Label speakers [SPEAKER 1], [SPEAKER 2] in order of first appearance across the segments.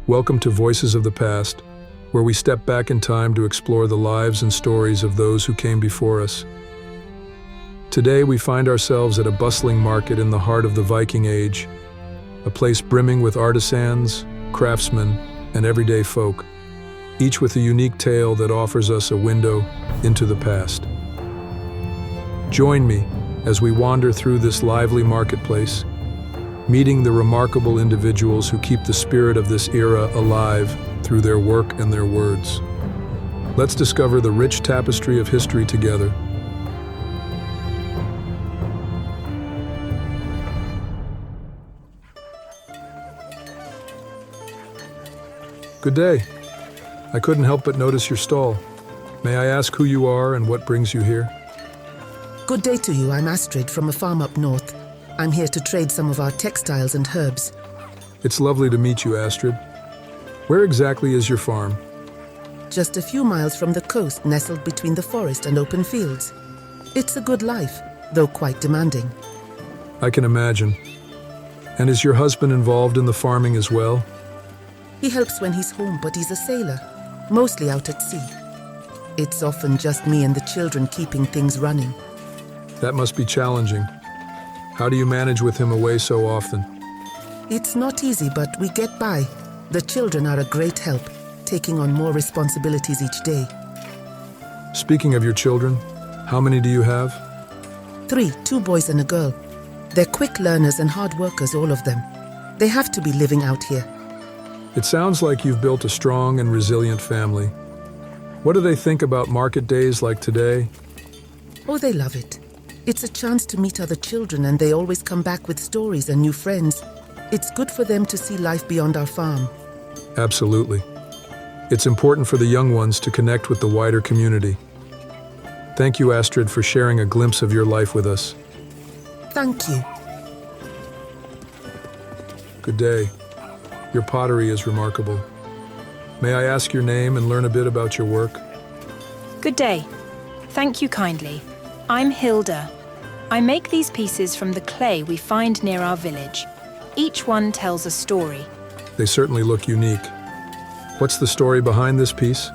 [SPEAKER 1] Welcome to Voices of the Past, where we step back in time to explore the lives and stories of those who came before us. Today we find ourselves at a bustling market in the heart of the Viking Age, a place brimming with artisans, craftsmen, and everyday folk, each with a unique tale that offers us a window into the past. Join me as we wander through this lively marketplace, meeting the remarkable individuals who keep the spirit of this era alive through their work and their words. Let's discover the rich tapestry of history together. Good day. I couldn't help but notice your stall. May I ask who you are and what brings you here?
[SPEAKER 2] Good day to you. I'm Astrid from a farm up north. I'm here to trade some of our textiles and herbs.
[SPEAKER 1] It's lovely to meet you, Astrid. Where exactly is your farm?
[SPEAKER 2] Just a few miles from the coast, nestled between the forest and open fields. It's a good life, though quite demanding.
[SPEAKER 1] I can imagine. And is your husband involved in the farming as well?
[SPEAKER 2] He helps when he's home, but he's a sailor, mostly out at sea. It's often just me and the children keeping things running.
[SPEAKER 1] That must be challenging. How do you manage with him away so often?
[SPEAKER 2] It's not easy, but we get by. The children are a great help, taking on more responsibilities each day.
[SPEAKER 1] Speaking of your children, how many do you have?
[SPEAKER 2] 3, 2 boys and a girl. They're quick learners and hard workers, all of them. They have to be living out here.
[SPEAKER 1] It sounds like you've built a strong and resilient family. What do they think about market days like today?
[SPEAKER 2] Oh, they love it. It's a chance to meet other children, and they always come back with stories and new friends. It's good for them to see life beyond our farm.
[SPEAKER 1] Absolutely. It's important for the young ones to connect with the wider community. Thank you, Astrid, for sharing a glimpse of your life with us.
[SPEAKER 2] Thank you.
[SPEAKER 1] Good day. Your pottery is remarkable. May I ask your name and learn a bit about your work?
[SPEAKER 3] Good day. Thank you kindly. I'm Hilda. I make these pieces from the clay we find near our village. Each one tells a story.
[SPEAKER 1] They certainly look unique. What's the story behind this piece?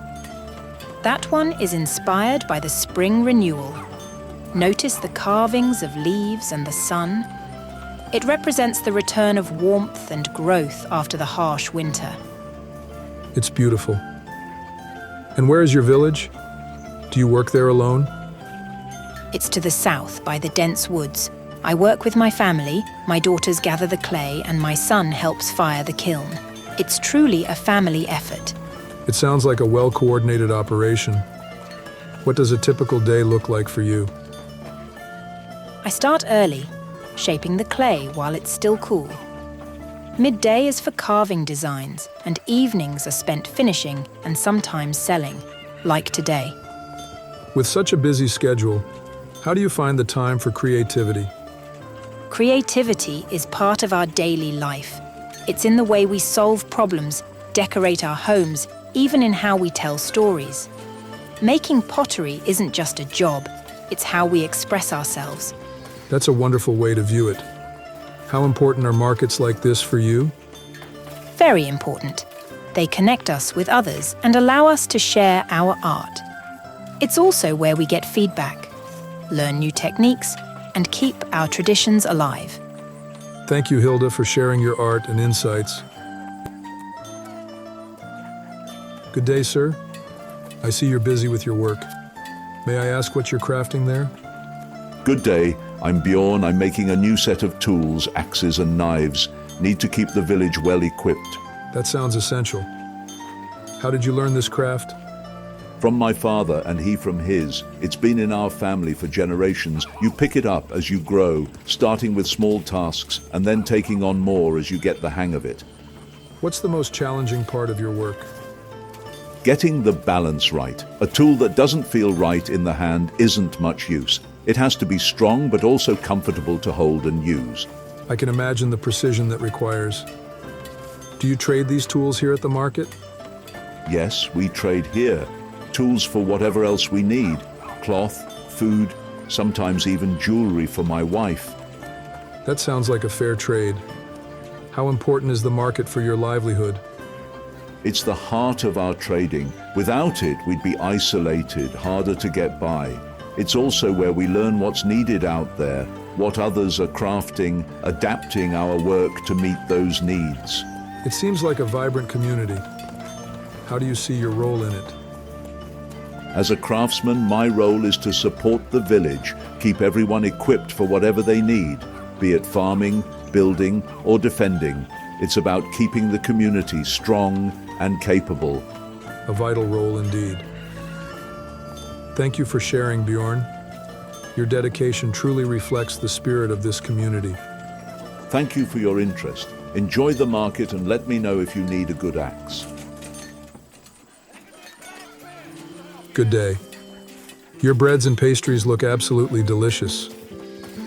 [SPEAKER 3] That one is inspired by the spring renewal. Notice the carvings of leaves and the sun. It represents the return of warmth and growth after the harsh winter.
[SPEAKER 1] It's beautiful. And where is your village? Do you work there alone?
[SPEAKER 3] It's to the south by the dense woods. I work with my family, my daughters gather the clay, and my son helps fire the kiln. It's truly a family effort.
[SPEAKER 1] It sounds like a well-coordinated operation. What does a typical day look like for you?
[SPEAKER 3] I start early, shaping the clay while it's still cool. Midday is for carving designs, and evenings are spent finishing and sometimes selling, like today.
[SPEAKER 1] With such a busy schedule, how do you find the time for creativity?
[SPEAKER 3] Creativity is part of our daily life. It's in the way we solve problems, decorate our homes, even in how we tell stories. Making pottery isn't just a job, it's how we express ourselves.
[SPEAKER 1] That's a wonderful way to view it. How important are markets like this for you?
[SPEAKER 3] Very important. They connect us with others and allow us to share our art. It's also where we get feedback, learn new techniques, and keep our traditions alive.
[SPEAKER 1] Thank you, Hilda, for sharing your art and insights. Good day, sir. I see you're busy with your work. May I ask what you're crafting there?
[SPEAKER 4] Good day, I'm Bjorn. I'm making a new set of tools, axes and knives. Need to keep the village well equipped.
[SPEAKER 1] That sounds essential. How did you learn this craft?
[SPEAKER 4] From my father and he from his. It's been in our family for generations. You pick it up as you grow, starting with small tasks and then taking on more as you get the hang of it.
[SPEAKER 1] What's the most challenging part of your work?
[SPEAKER 4] Getting the balance right. A tool that doesn't feel right in the hand isn't much use. It has to be strong but also comfortable to hold and use.
[SPEAKER 1] I can imagine the precision that requires. Do you trade these tools here at the market?
[SPEAKER 4] Yes, we trade here. Tools for whatever else we need. Cloth, food, sometimes even jewelry for my wife.
[SPEAKER 1] That sounds like a fair trade. How important is the market for your livelihood?
[SPEAKER 4] It's the heart of our trading. Without it, we'd be isolated, harder to get by. It's also where we learn what's needed out there, what others are crafting, adapting our work to meet those needs.
[SPEAKER 1] It seems like a vibrant community. How do you see your role in it?
[SPEAKER 4] As a craftsman, my role is to support the village, keep everyone equipped for whatever they need, be it farming, building, or defending. It's about keeping the community strong and capable.
[SPEAKER 1] A vital role indeed. Thank you for sharing, Bjorn. Your dedication truly reflects the spirit of this community.
[SPEAKER 4] Thank you for your interest. Enjoy the market and let me know if you need a good axe.
[SPEAKER 1] Good day. Your breads and pastries look absolutely delicious.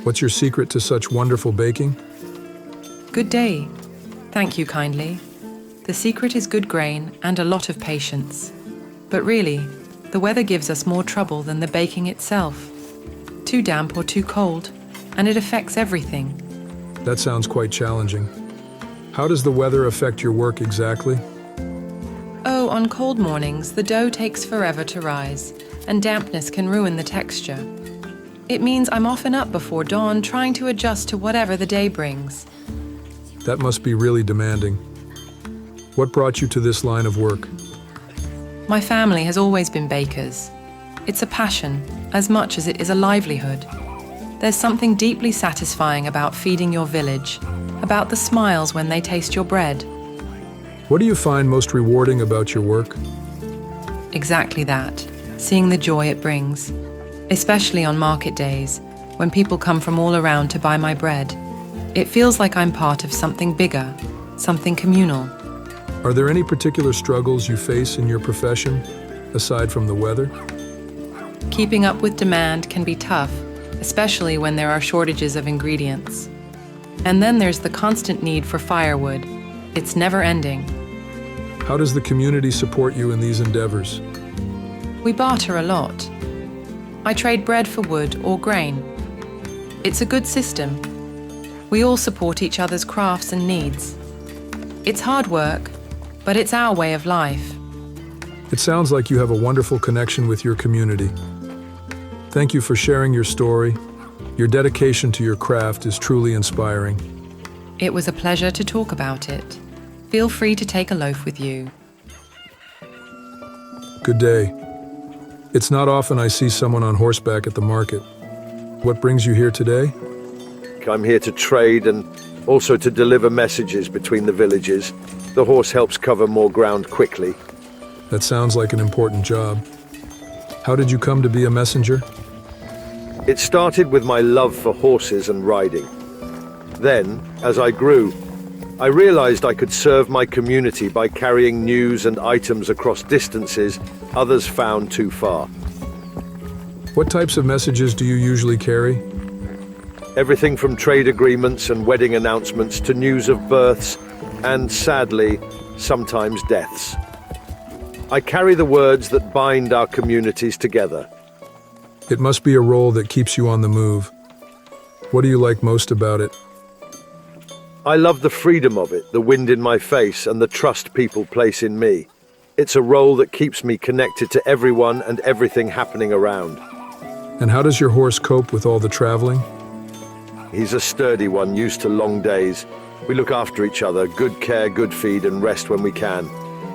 [SPEAKER 1] What's your secret to such wonderful baking?
[SPEAKER 5] Good day. Thank you kindly. The secret is good grain and a lot of patience. But really, the weather gives us more trouble than the baking itself. Too damp or too cold, and it affects everything.
[SPEAKER 1] That sounds quite challenging. How does the weather affect your work exactly?
[SPEAKER 5] Oh, on cold mornings, the dough takes forever to rise, and dampness can ruin the texture. It means I'm often up before dawn trying to adjust to whatever the day brings.
[SPEAKER 1] That must be really demanding. What brought you to this line of work?
[SPEAKER 5] My family has always been bakers. It's a passion, as much as it is a livelihood. There's something deeply satisfying about feeding your village, about the smiles when they taste your bread.
[SPEAKER 1] What do you find most rewarding about your work?
[SPEAKER 5] Exactly that, seeing the joy it brings, especially on market days, when people come from all around to buy my bread. It feels like I'm part of something bigger, something communal.
[SPEAKER 1] Are there any particular struggles you face in your profession, aside from the weather?
[SPEAKER 5] Keeping up with demand can be tough, especially when there are shortages of ingredients. And then there's the constant need for firewood. It's never ending.
[SPEAKER 1] How does the community support you in these endeavors?
[SPEAKER 5] We barter a lot. I trade bread for wood or grain. It's a good system. We all support each other's crafts and needs. It's hard work, but it's our way of life.
[SPEAKER 1] It sounds like you have a wonderful connection with your community. Thank you for sharing your story. Your dedication to your craft is truly inspiring.
[SPEAKER 5] It was a pleasure to talk about it. Feel free to take a loaf with you.
[SPEAKER 1] Good day. It's not often I see someone on horseback at the market. What brings you here today?
[SPEAKER 6] I'm here to trade and also to deliver messages between the villages. The horse helps cover more ground quickly.
[SPEAKER 1] That sounds like an important job. How did you come to be a messenger?
[SPEAKER 6] It started with my love for horses and riding. Then, as I grew, I realized I could serve my community by carrying news and items across distances others found too far.
[SPEAKER 1] What types of messages do you usually carry?
[SPEAKER 6] Everything from trade agreements and wedding announcements to news of births and, sadly, sometimes deaths. I carry the words that bind our communities together.
[SPEAKER 1] It must be a role that keeps you on the move. What do you like most about it?
[SPEAKER 6] I love the freedom of it, the wind in my face, and the trust people place in me. It's a role that keeps me connected to everyone and everything happening around.
[SPEAKER 1] And how does your horse cope with all the traveling?
[SPEAKER 6] He's a sturdy one, used to long days. We look after each other, good care, good feed, and rest when we can.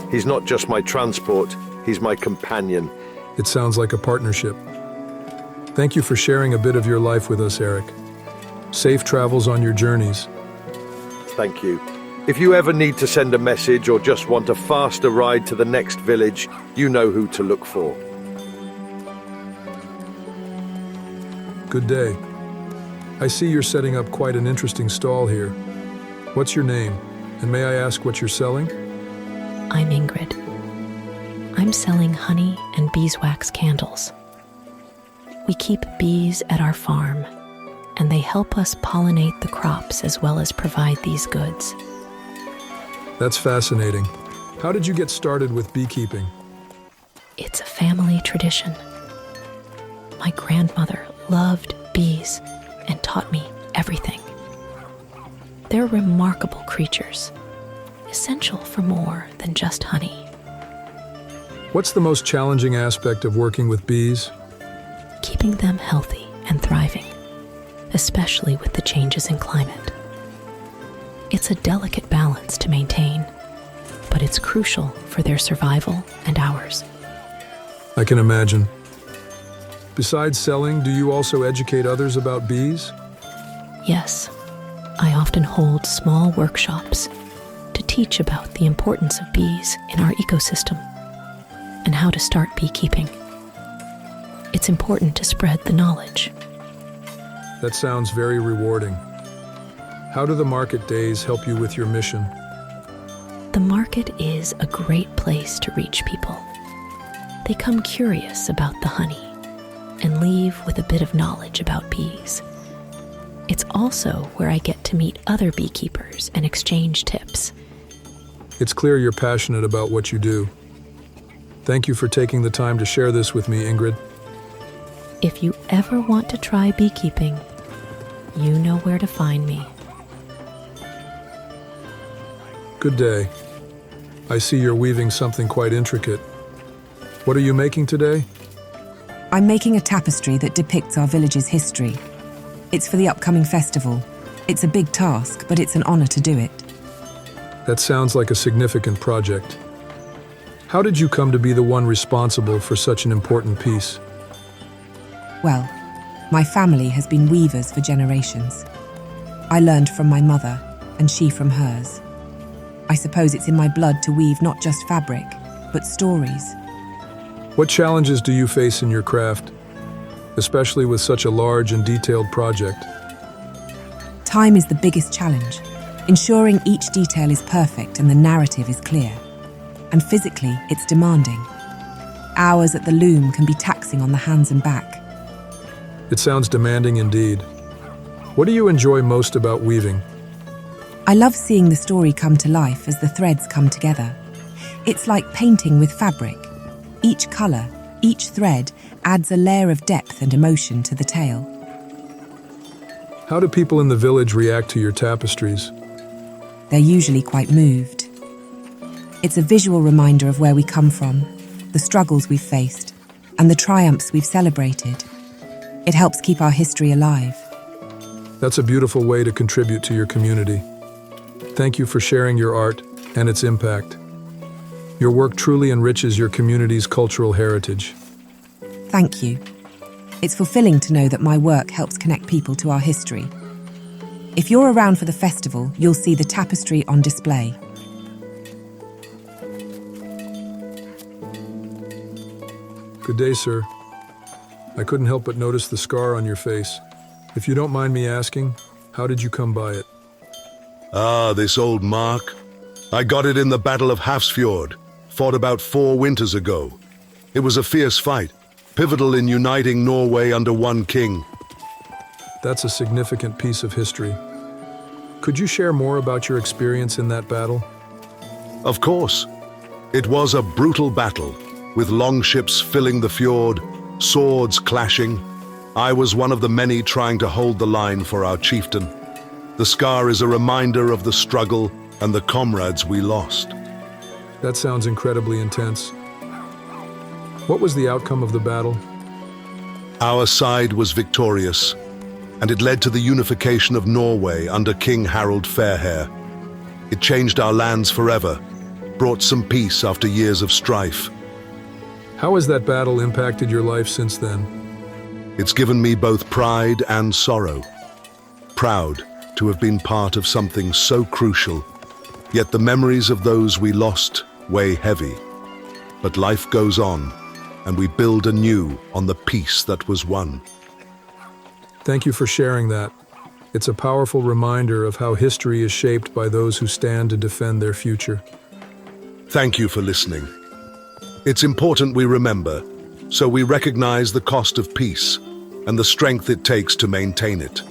[SPEAKER 6] He's not just my transport, he's my companion.
[SPEAKER 1] It sounds like a partnership. Thank you for sharing a bit of your life with us, Eric. Safe travels on your journeys.
[SPEAKER 6] Thank you. If you ever need to send a message or just want a faster ride to the next village, you know who to look for.
[SPEAKER 1] Good day. I see you're setting up quite an interesting stall here. What's your name? And may I ask what you're selling?
[SPEAKER 7] I'm Ingrid. I'm selling honey and beeswax candles. We keep bees at our farm, and they help us pollinate the crops as well as provide these goods.
[SPEAKER 1] That's fascinating. How did you get started with beekeeping?
[SPEAKER 7] It's a family tradition. My grandmother loved bees and taught me everything. They're remarkable creatures. essential for more than just honey.
[SPEAKER 1] What's the most challenging aspect of working with bees?
[SPEAKER 7] Keeping them healthy and thriving, especially with the changes in climate. It's a delicate balance to maintain, but it's crucial for their survival and ours.
[SPEAKER 1] I can imagine. Besides selling, do you also educate others about bees?
[SPEAKER 7] Yes, I often hold small workshops to teach about the importance of bees in our ecosystem and how to start beekeeping. It's important to spread the knowledge.
[SPEAKER 1] That sounds very rewarding. How do the market days help you with your mission?
[SPEAKER 7] The market is a great place to reach people. They come curious about the honey and leave with a bit of knowledge about bees. It's also where I get to meet other beekeepers and exchange tips.
[SPEAKER 1] It's clear you're passionate about what you do. Thank you for taking the time to share this with me, Ingrid.
[SPEAKER 7] If you ever want to try beekeeping, you know where to find me.
[SPEAKER 1] Good day. I see you're weaving something quite intricate. What are you making today?
[SPEAKER 8] I'm making a tapestry that depicts our village's history. It's for the upcoming festival. It's a big task, but it's an honor to do it.
[SPEAKER 1] That sounds like a significant project. How did you come to be the one responsible for such an important piece?
[SPEAKER 8] Well, my family has been weavers for generations. I learned from my mother, and she from hers. I suppose it's in my blood to weave not just fabric, but stories.
[SPEAKER 1] What challenges do you face in your craft, especially with such a large and detailed project?
[SPEAKER 8] Time is the biggest challenge, ensuring each detail is perfect and the narrative is clear. And physically, it's demanding. Hours at the loom can be taxing on the hands and back.
[SPEAKER 1] It sounds demanding indeed. What do you enjoy most about weaving?
[SPEAKER 8] I love seeing the story come to life as the threads come together. It's like painting with fabric. Each color, each thread adds a layer of depth and emotion to the tale.
[SPEAKER 1] How do people in the village react to your tapestries?
[SPEAKER 8] They're usually quite moved. It's a visual reminder of where we come from, the struggles we've faced, and the triumphs we've celebrated. It helps keep our history alive.
[SPEAKER 1] That's a beautiful way to contribute to your community. Thank you for sharing your art and its impact. Your work truly enriches your community's cultural heritage.
[SPEAKER 8] Thank you. It's fulfilling to know that my work helps connect people to our history. If you're around for the festival, you'll see the tapestry on display.
[SPEAKER 1] Good day, sir. I couldn't help but notice the scar on your face. If you don't mind me asking, how did you come by it?
[SPEAKER 9] Ah, this old mark. I got it in the Battle of Hafrsfjord, fought about 4 winters ago. It was a fierce fight, pivotal in uniting Norway under one king.
[SPEAKER 1] That's a significant piece of history. Could you share more about your experience in that battle?
[SPEAKER 9] Of course. It was a brutal battle, with longships filling the fjord, swords clashing. I was one of the many trying to hold the line for our chieftain. The scar is a reminder of the struggle and the comrades we lost.
[SPEAKER 1] That sounds incredibly intense. What was the outcome of the battle?
[SPEAKER 9] Our side was victorious, and it led to the unification of Norway under King Harald Fairhair. It changed our lands forever, brought some peace after years of strife.
[SPEAKER 1] How has that battle impacted your life since then?
[SPEAKER 9] It's given me both pride and sorrow. Proud to have been part of something so crucial, yet the memories of those we lost weigh heavy. But life goes on, and we build anew on the peace that was won.
[SPEAKER 1] Thank you for sharing that. It's a powerful reminder of how history is shaped by those who stand to defend their future.
[SPEAKER 9] Thank you for listening. It's important we remember, so we recognize the cost of peace and the strength it takes to maintain it.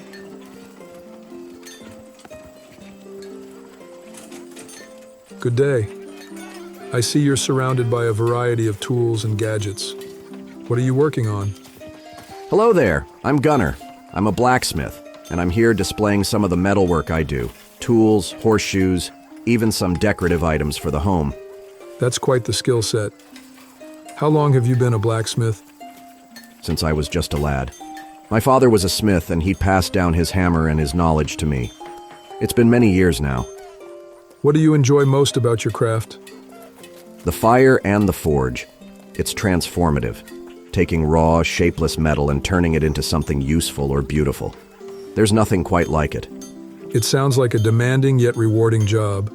[SPEAKER 1] Good day. I see you're surrounded by a variety of tools and gadgets. What are you working on?
[SPEAKER 10] Hello there, I'm Gunnar. I'm a blacksmith, and I'm here displaying some of the metalwork I do. Tools, horseshoes, even some decorative items for the home.
[SPEAKER 1] That's quite the skill set. How long have you been a blacksmith?
[SPEAKER 10] Since I was just a lad. My father was a smith, and he passed down his hammer and his knowledge to me. It's been many years now.
[SPEAKER 1] What do you enjoy most about your craft?
[SPEAKER 10] The fire and the forge. It's transformative, taking raw, shapeless metal and turning it into something useful or beautiful. There's nothing quite like it.
[SPEAKER 1] It sounds like a demanding yet rewarding job.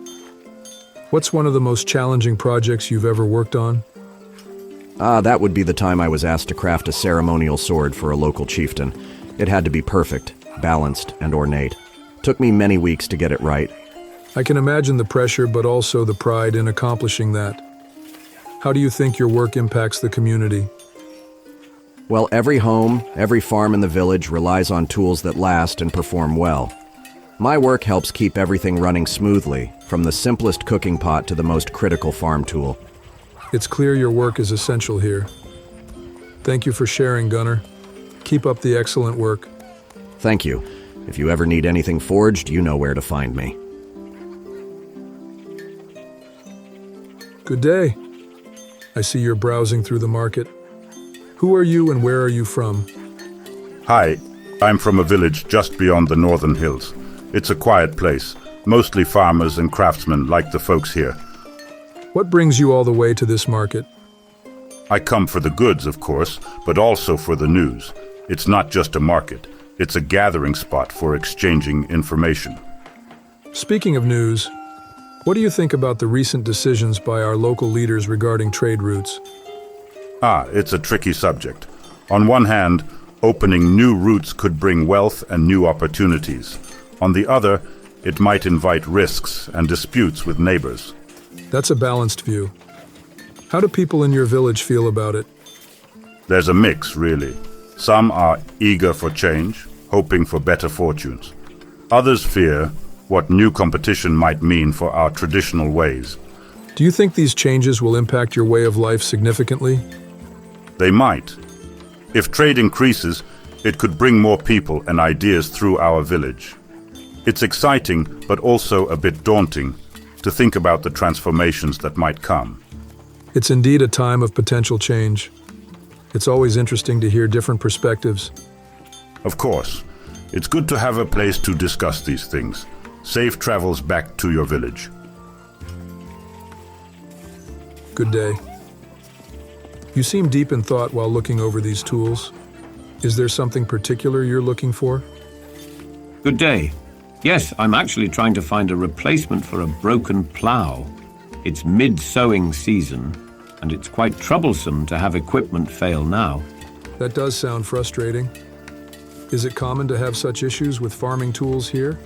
[SPEAKER 1] What's one of the most challenging projects you've ever worked on?
[SPEAKER 10] That would be the time I was asked to craft a ceremonial sword for a local chieftain. It had to be perfect, balanced, and ornate. Took me many weeks to get it right.
[SPEAKER 1] I can imagine the pressure, but also the pride in accomplishing that. How do you think your work impacts the community?
[SPEAKER 10] Well, every home, every farm in the village relies on tools that last and perform well. My work helps keep everything running smoothly, from the simplest cooking pot to the most critical farm tool.
[SPEAKER 1] It's clear your work is essential here. Thank you for sharing, Gunnar. Keep up the excellent work.
[SPEAKER 10] Thank you. If you ever need anything forged, you know where to find me.
[SPEAKER 1] Good day. I see you're browsing through the market. Who are you and where are you from?
[SPEAKER 11] Hi, I'm from a village just beyond the northern hills. It's a quiet place, mostly farmers and craftsmen like the folks here.
[SPEAKER 1] What brings you all the way to this market?
[SPEAKER 11] I come for the goods, of course, but also for the news. It's not just a market, it's a gathering spot for exchanging information.
[SPEAKER 1] Speaking of news, what do you think about the recent decisions by our local leaders regarding trade routes?
[SPEAKER 11] It's a tricky subject. On one hand, opening new routes could bring wealth and new opportunities. On the other, it might invite risks and disputes with neighbors.
[SPEAKER 1] That's a balanced view. How do people in your village feel about it?
[SPEAKER 11] There's a mix, really. Some are eager for change, hoping for better fortunes. Others fear what new competition might mean for our traditional ways.
[SPEAKER 1] Do you think these changes will impact your way of life significantly?
[SPEAKER 11] They might. If trade increases, it could bring more people and ideas through our village. It's exciting, but also a bit daunting to think about the transformations that might come.
[SPEAKER 1] It's indeed a time of potential change. It's always interesting to hear different perspectives.
[SPEAKER 11] Of course, it's good to have a place to discuss these things. Safe travels back to your village.
[SPEAKER 1] Good day. You seem deep in thought while looking over these tools. Is there something particular you're looking for?
[SPEAKER 12] Good day. Yes, I'm actually trying to find a replacement for a broken plough. It's mid-sowing season, and it's quite troublesome to have equipment fail now.
[SPEAKER 1] That does sound frustrating. Is it common to have such issues with farming tools here?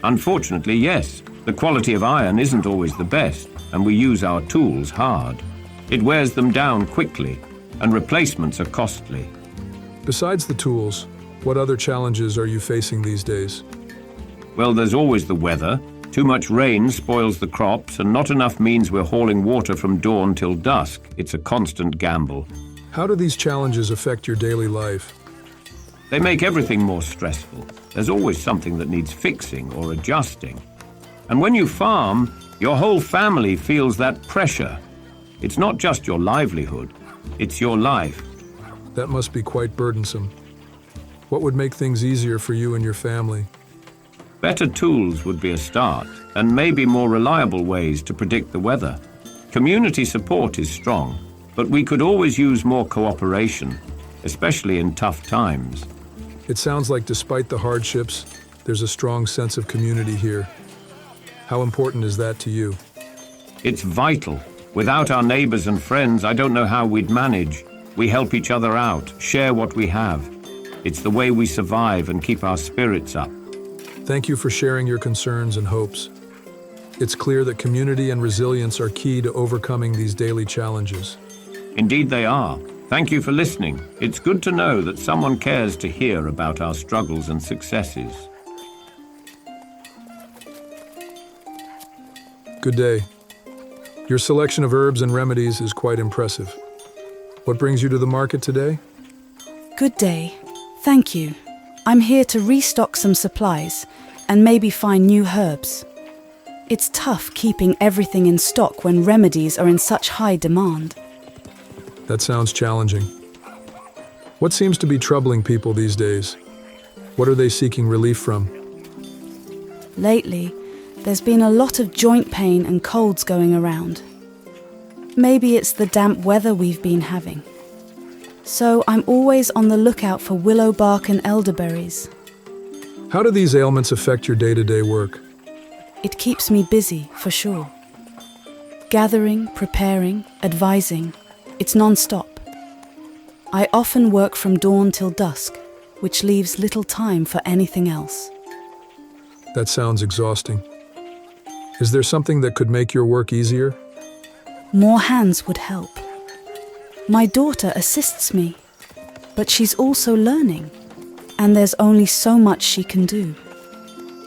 [SPEAKER 12] Unfortunately, yes. The quality of iron isn't always the best, and we use our tools hard. It wears them down quickly, and replacements are costly.
[SPEAKER 1] Besides the tools, what other challenges are you facing these days?
[SPEAKER 12] Well, there's always the weather. Too much rain spoils the crops, and not enough means we're hauling water from dawn till dusk. It's a constant gamble.
[SPEAKER 1] How do these challenges affect your daily life?
[SPEAKER 12] They make everything more stressful. There's always something that needs fixing or adjusting. And when you farm, your whole family feels that pressure. It's not just your livelihood, it's your life.
[SPEAKER 1] That must be quite burdensome. What would make things easier for you and your family?
[SPEAKER 12] Better tools would be a start, and maybe more reliable ways to predict the weather. Community support is strong, but we could always use more cooperation, especially in tough times.
[SPEAKER 1] It sounds like despite the hardships, there's a strong sense of community here. How important is that to you?
[SPEAKER 12] It's vital. Without our neighbors and friends, I don't know how we'd manage. We help each other out, share what we have. It's the way we survive and keep our spirits up.
[SPEAKER 1] Thank you for sharing your concerns and hopes. It's clear that community and resilience are key to overcoming these daily challenges.
[SPEAKER 12] Indeed they are. Thank you for listening. It's good to know that someone cares to hear about our struggles and successes.
[SPEAKER 1] Good day. Your selection of herbs and remedies is quite impressive. What brings you to the market today?
[SPEAKER 13] Good day. Thank you. I'm here to restock some supplies and maybe find new herbs. It's tough keeping everything in stock when remedies are in such high demand.
[SPEAKER 1] That sounds challenging. What seems to be troubling people these days? What are they seeking relief from?
[SPEAKER 13] Lately, there's been a lot of joint pain and colds going around. Maybe it's the damp weather we've been having. So I'm always on the lookout for willow bark and elderberries.
[SPEAKER 1] How do these ailments affect your day-to-day work?
[SPEAKER 13] It keeps me busy, for sure. Gathering, preparing, advising, it's non-stop. I often work from dawn till dusk, which leaves little time for anything else.
[SPEAKER 1] That sounds exhausting. Is there something that could make your work easier?
[SPEAKER 13] More hands would help. My daughter assists me, but she's also learning, and there's only so much she can do.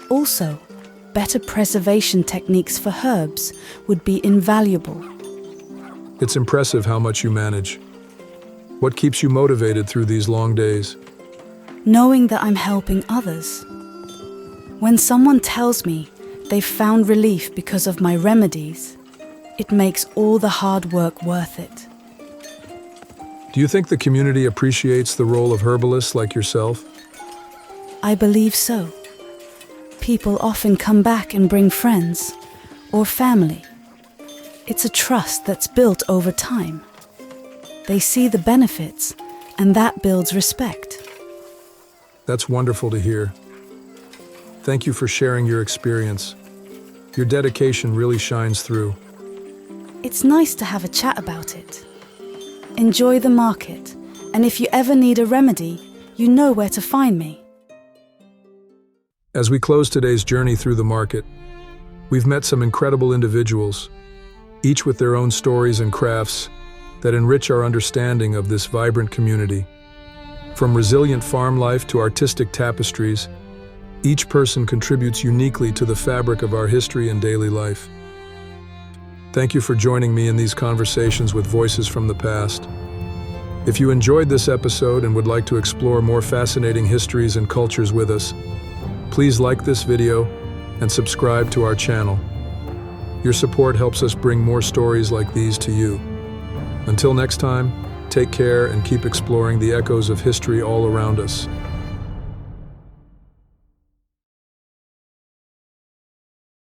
[SPEAKER 13] Also, better preservation techniques for herbs would be invaluable.
[SPEAKER 1] It's impressive how much you manage. What keeps you motivated through these long days?
[SPEAKER 13] Knowing that I'm helping others. When someone tells me they've found relief because of my remedies, it makes all the hard work worth it.
[SPEAKER 1] Do you think the community appreciates the role of herbalists like yourself?
[SPEAKER 13] I believe so. People often come back and bring friends or family. It's a trust that's built over time. They see the benefits, and that builds respect.
[SPEAKER 1] That's wonderful to hear. Thank you for sharing your experience. Your dedication really shines through.
[SPEAKER 13] It's nice to have a chat about it. Enjoy the market, and if you ever need a remedy, you know where to find me.
[SPEAKER 1] As we close today's journey through the market, we've met some incredible individuals, each with their own stories and crafts that enrich our understanding of this vibrant community. From resilient farm life to artistic tapestries, each person contributes uniquely to the fabric of our history and daily life. Thank you for joining me in these conversations with voices from the past. If you enjoyed this episode and would like to explore more fascinating histories and cultures with us, please like this video and subscribe to our channel. Your support helps us bring more stories like these to you. Until next time, take care and keep exploring the echoes of history all around us.